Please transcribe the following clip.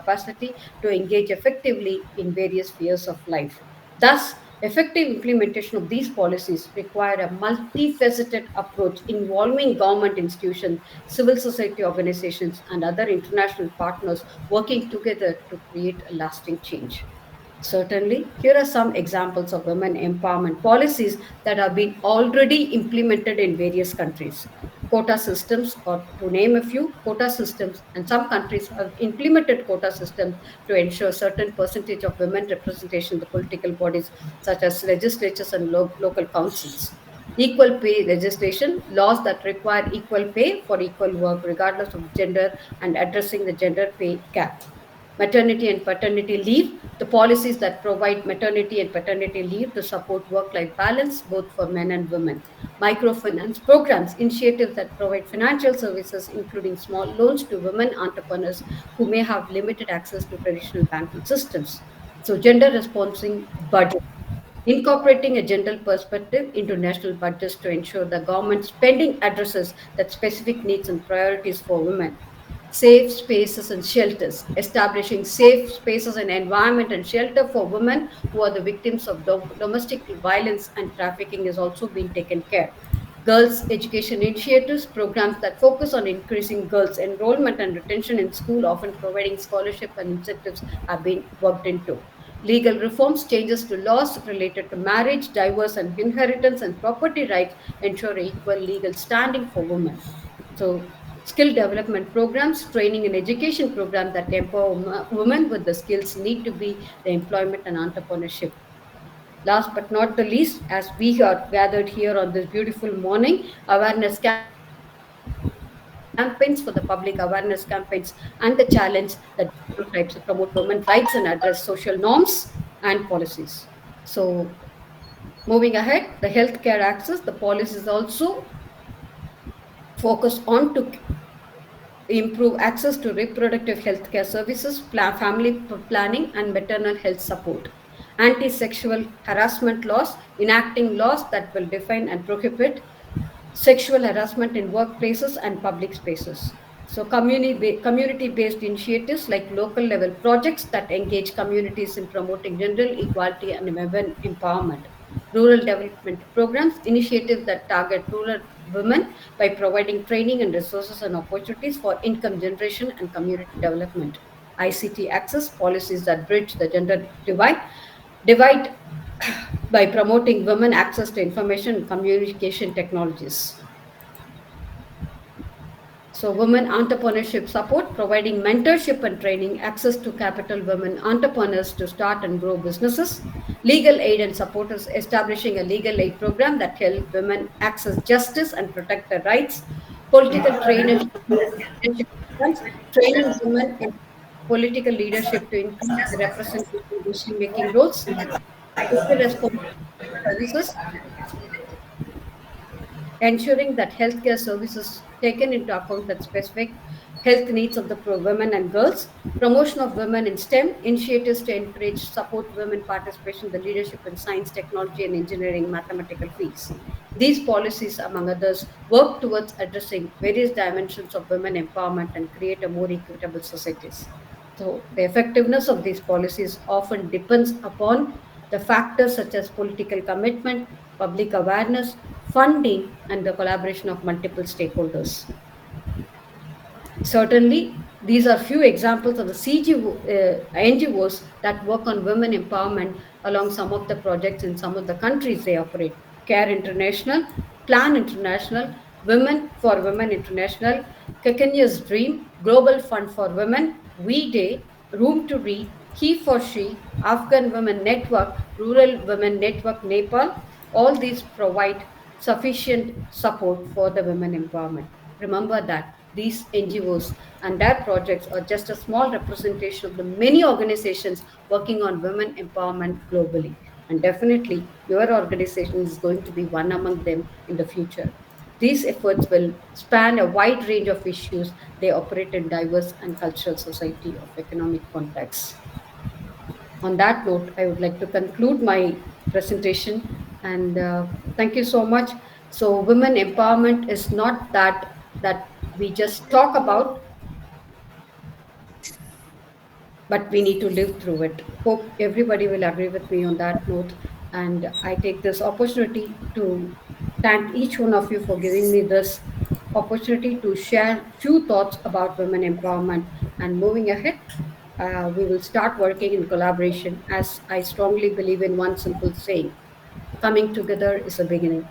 capacity to engage effectively in various spheres of life. Thus, effective implementation of these policies require a multifaceted approach involving government institutions, civil society organizations, and other international partners working together to create a lasting change. Certainly, here are some examples of women empowerment policies that have been already implemented in various countries. Quota systems, or to name a few, quota systems, and some countries have implemented quota systems to ensure certain percentage of women representation in the political bodies, such as legislatures and local councils. Equal pay legislation, laws that require equal pay for equal work, regardless of gender, and addressing the gender pay gap. Maternity and paternity leave, the policies that provide maternity and paternity leave to support work life balance both for men and women. Microfinance programs, initiatives that provide financial services, including small loans to women entrepreneurs who may have limited access to traditional banking systems. So, gender responsing budget, incorporating a gender perspective into national budgets to ensure the government spending addresses that specific needs and priorities for women. Safe spaces and shelters, establishing safe spaces and environment and shelter for women who are the victims of domestic violence and trafficking is also being taken care. Girls' education initiatives, programs that focus on increasing girls' enrollment and retention in school, often providing scholarship and incentives, have been worked into. Legal reforms, changes to laws related to marriage, divorce, and inheritance and property rights ensure equal legal standing for women. So, skill development programs, training and education programs that empower women with the skills need to be the employment and entrepreneurship. Last but not the least, as we are gathered here on this beautiful morning, awareness campaigns for the public awareness campaigns and the challenge that tribes to promote women's rights and address social norms and policies. So, moving ahead, the healthcare access, the policies also focus on to improve access to reproductive healthcare services, family planning, and maternal health support. Anti sexual harassment laws, enacting laws that will define and prohibit sexual harassment in workplaces and public spaces. So, community based initiatives like local level projects that engage communities in promoting gender equality and women empowerment. Rural development programs, initiatives that target rural women by providing training and resources and opportunities for income generation and community development. ICT access policies that bridge the gender divide by promoting women access to information and communication technologies. So, women entrepreneurship support, providing mentorship and training, access to capital women entrepreneurs to start and grow businesses, legal aid and supporters, establishing a legal aid program that help women access justice and protect their rights, political leadership programs, training women in political leadership to increase the representation in decision-making roles, social responsibility services, ensuring that healthcare services taken into account that specific health needs of the women and girls, promotion of women in STEM, initiatives to encourage support women participation in the leadership in science, technology, and engineering mathematical fields. These policies, among others, work towards addressing various dimensions of women empowerment and create a more equitable societies. So the effectiveness of these policies often depends upon the factors such as political commitment, public awareness, funding, and the collaboration of multiple stakeholders. Certainly, these are few examples of the NGOs that work on women empowerment along some of the projects in some of the countries they operate. CARE International, Plan International, Women for Women International, Kekenya's Dream, Global Fund for Women, We Day, Room to Read, He for She, Afghan Women Network, Rural Women Network, Nepal. All these provide sufficient support for the women empowerment. Remember that these NGOs and their projects are just a small representation of the many organizations working on women empowerment globally. And definitely, your organization is going to be one among them in the future. These efforts will span a wide range of issues. They operate in diverse and cultural society of economic contexts. On that note, I would like to conclude my presentation and thank you so much. So, women empowerment is not that we just talk about. but we need to live through it. Hope everybody will agree with me on that note. And I take this opportunity to thank each one of you for giving me this opportunity to share few thoughts about women empowerment. And moving ahead, we will start working in collaboration, as I strongly believe in one simple saying: coming together is a beginning.